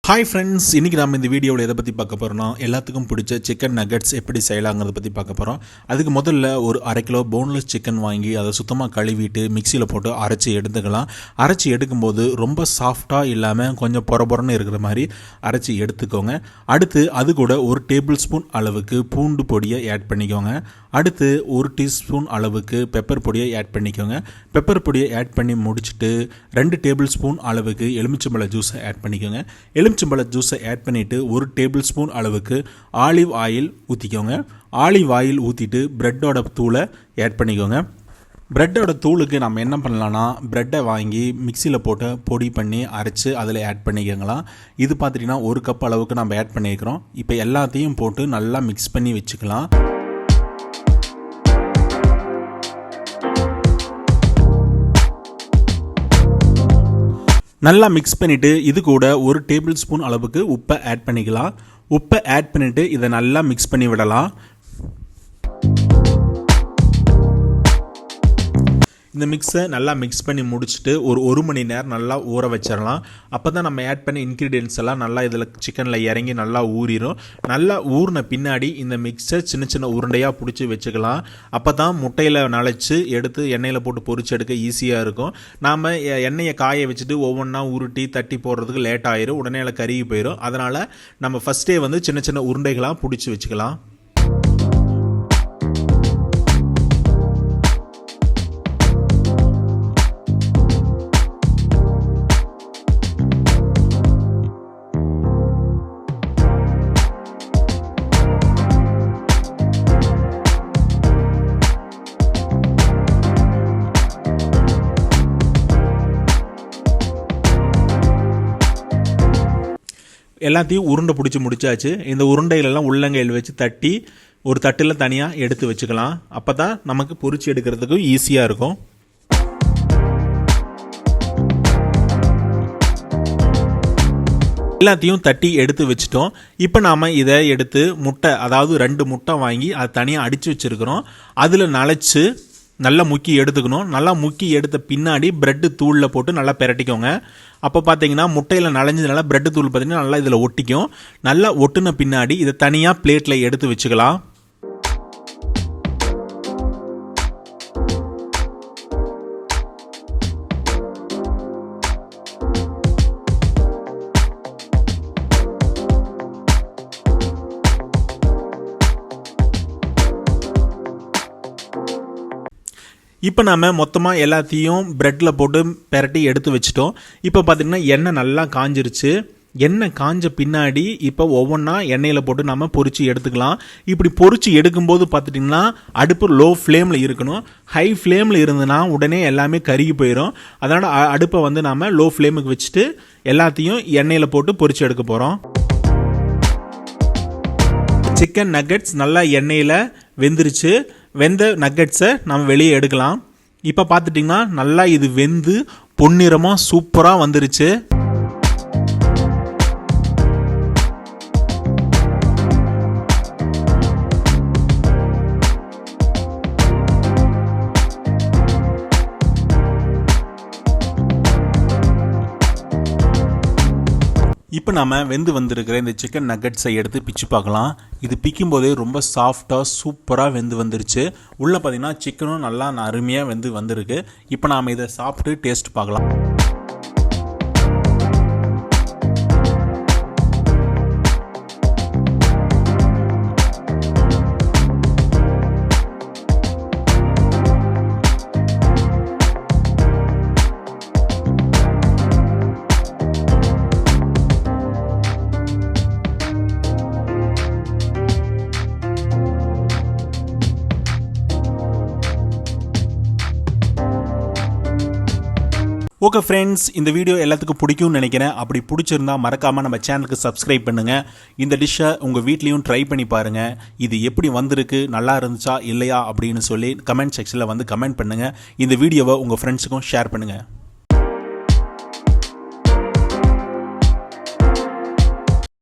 Hi friends, இன்றைக்கி நம்ம இந்த வீடியோவில் எதை பற்றி பார்க்க போகிறோம்னா எல்லாத்துக்கும் பிடிச்ச சிக்கன் நகட்ஸ் எப்படி செய்யலாங்கிறத பற்றி பார்க்க போகிறோம். அதுக்கு முதல்ல ஒரு 1/2 கிலோ போன்லெஸ் சிக்கன் வாங்கி அதை சுத்தமாக கழுவிட்டு மிக்சியில் போட்டு அரைச்சி எடுத்துக்கலாம். அரைச்சி எடுக்கும்போது ரொம்ப சாஃப்டாக இல்லாமல் கொஞ்சம் பொறன்னு இருக்கிற மாதிரி அரைச்சி எடுத்துக்கோங்க. அடுத்து அது கூட 1 டேபிள் ஸ்பூன் அளவுக்கு பூண்டு பொடியை ஆட் பண்ணிக்கோங்க. அடுத்து 1 டீஸ்பூன் அளவுக்கு பெப்பர் பொடியை ஆட் பண்ணிக்கோங்க. பெப்பர் பொடியை ஆட் பண்ணி முடிச்சுட்டு 2 டேபிள் ஸ்பூன் அளவுக்கு எலுமிச்சம்பழ ஜூஸை ஆட் பண்ணிக்கோங்க. எலுமிச்சம்பழ ஜூஸை ஆட் பண்ணிவிட்டு 1 டேபிள் ஸ்பூன் அளவுக்கு ஆலிவ் ஆயில் ஊற்றிக்கோங்க. ஆலிவ் ஆயில் ஊற்றிட்டு ப்ரெட்டோட தூளை ஆட் பண்ணிக்கோங்க. ப்ரெட்டோட தூளுக்கு நம்ம என்ன பண்ணலான்னா, ப்ரெட்டை வாங்கி மிக்சியில் போட்டு பொடி பண்ணி அரைச்சி அதில் ஆட் பண்ணிக்கோங்களாம். இது பார்த்துட்டிங்கன்னா 1 கப் அளவுக்கு நம்ம ஆட் பண்ணியிருக்கிறோம். இப்போ எல்லாத்தையும் போட்டு நல்லா மிக்ஸ் பண்ணி வச்சுக்கலாம். நல்லா மிக்ஸ் பண்ணிவிட்டு இது கூட 1 டேபிள் ஸ்பூன் அளவுக்கு உப்பை ஆட் பண்ணிக்கலாம். உப்பை ஆட் பண்ணிவிட்டு இதை நல்லா மிக்ஸ் பண்ணி விடலாம். இந்த மிக்ஸை நல்லா மிக்ஸ் பண்ணி முடிச்சுட்டு ஒரு 1 மணி நேரம் நல்லா ஊற வச்சிடலாம். அப்போ தான் நம்ம ஆட் பண்ண இன்க்ரீடியன்ஸ் எல்லாம் நல்லா இதில் சிக்கனில் இறங்கி நல்லா ஊறிடும். நல்லா ஊறின பின்னாடி இந்த மிக்ஸை சின்ன சின்ன உருண்டையாக பிடிச்சி வச்சுக்கலாம். அப்போ தான் முட்டையில் நனைச்சி எடுத்து எண்ணெயில் போட்டு பொரிச்சு எடுக்க ஈஸியாக இருக்கும். நாம் எண்ணெயை காய வச்சுட்டு ஒவ்வொன்றா உருட்டி தட்டி போடுறதுக்கு லேட் ஆயிரும், உடனே கருகி போயிடும். அதனால் நம்ம ஃபஸ்ட்டே சின்ன சின்ன உருண்டைகளாக பிடிச்சி வச்சுக்கலாம். எல்லாத்தையும் உருண்டை பிடிச்சி முடிச்சாச்சு. இந்த உருண்டைகளெல்லாம் உள்ளங்கையில் வச்சு தட்டி ஒரு தட்டில் தனியாக எடுத்து வச்சுக்கலாம். அப்போ தான் நமக்கு பொரிச்சு எடுக்கிறதுக்கும் ஈஸியாக இருக்கும். எல்லாத்தையும் தட்டி எடுத்து வச்சுட்டோம். இப்போ நாம் இதை எடுத்து முட்டை, அதாவது 2 முட்டை வாங்கி அதை தனியாக அடித்து வச்சுருக்கிறோம். அதில் நனைச்சி நல்லா முக்கி எடுத்துக்கணும். நல்லா முக்கி எடுத்த பின்னாடி ப்ரெட்டு தூளில் போட்டு நல்லா பிரட்டிக்கோங்க. அப்போ பார்த்தீங்கன்னா முட்டையில் நனைஞ்சதுனால ப்ரெட்டு தூள் பார்த்தீங்கன்னா நல்லா இதில் ஒட்டிக்கும். நல்லா ஒட்டின பின்னாடி இதை தனியாக பிளேட்டில் எடுத்து வச்சுக்கலாம். இப்போ நம்ம மொத்தமாக எல்லாத்தையும் ப்ரெட்டில் போட்டு பிரட்டி எடுத்து வச்சிட்டோம். இப்போ பார்த்திங்கன்னா எண்ணெய் நல்லா காஞ்சிருச்சு. எண்ணெய் காஞ்ச பின்னாடி இப்போ ஒவ்வொன்றா எண்ணெயில் போட்டு நம்ம பொரிச்சு எடுத்துக்கலாம். இப்படி பொரிச்சு எடுக்கும்போது பார்த்துட்டிங்கன்னா அடுப்பு லோ ஃப்ளேமில் இருக்கணும். ஹை ஃப்ளேமில் இருந்ததுன்னா உடனே எல்லாமே கருகி போயிடும். அதனால் அடுப்பை நம்ம லோ ஃப்ளேமுக்கு வச்சுட்டு எல்லாத்தையும் எண்ணெயில் போட்டு பொரிச்சு எடுக்க போகிறோம். சிக்கன் நக்கட்ஸ் நல்லா எண்ணெயில் வெந்துருச்சு. வெந்த நக்கட்ஸை நம்ம வெளியே எடுக்கலாம். இப்போ பார்த்துட்டிங்கன்னா நல்லா இது வெந்து பொன்னிறமாக சூப்பராக வந்துருச்சு. இப்போ நம்ம வெந்து வந்திருக்கிற இந்த சிக்கன் நக்கட்ஸை எடுத்து பிச்சு பார்க்கலாம். இது பிக்கும் போதே ரொம்ப சாஃப்டாக சூப்பராக வெந்து வந்துருச்சு. உள்ளே பார்த்தீங்கன்னா சிக்கனும் நல்லா அருமையாக வெந்து வந்திருக்கு. இப்போ நாம் இதை சாப்பிட்டு டேஸ்ட் பார்க்கலாம். ஓகே ஃப்ரெண்ட்ஸ், இந்த வீடியோ எல்லாத்துக்கும் பிடிக்கும்னு நினைக்கிறேன். அப்படி பிடிச்சிருந்தா மறக்காமல் நம்ம சேனலுக்கு சப்ஸ்கிரைப் பண்ணுங்கள். இந்த டிஷ்ஷை உங்கள் வீட்லேயும் ட்ரை பண்ணி பாருங்கள். இது எப்படி வந்திருக்கு, நல்லா இருந்துச்சா இல்லையா அப்படின்னு சொல்லி கமெண்ட் செக்ஷனில் கமெண்ட் பண்ணுங்கள். இந்த வீடியோவை உங்கள் ஃப்ரெண்ட்ஸுக்கும் ஷேர் பண்ணுங்கள்.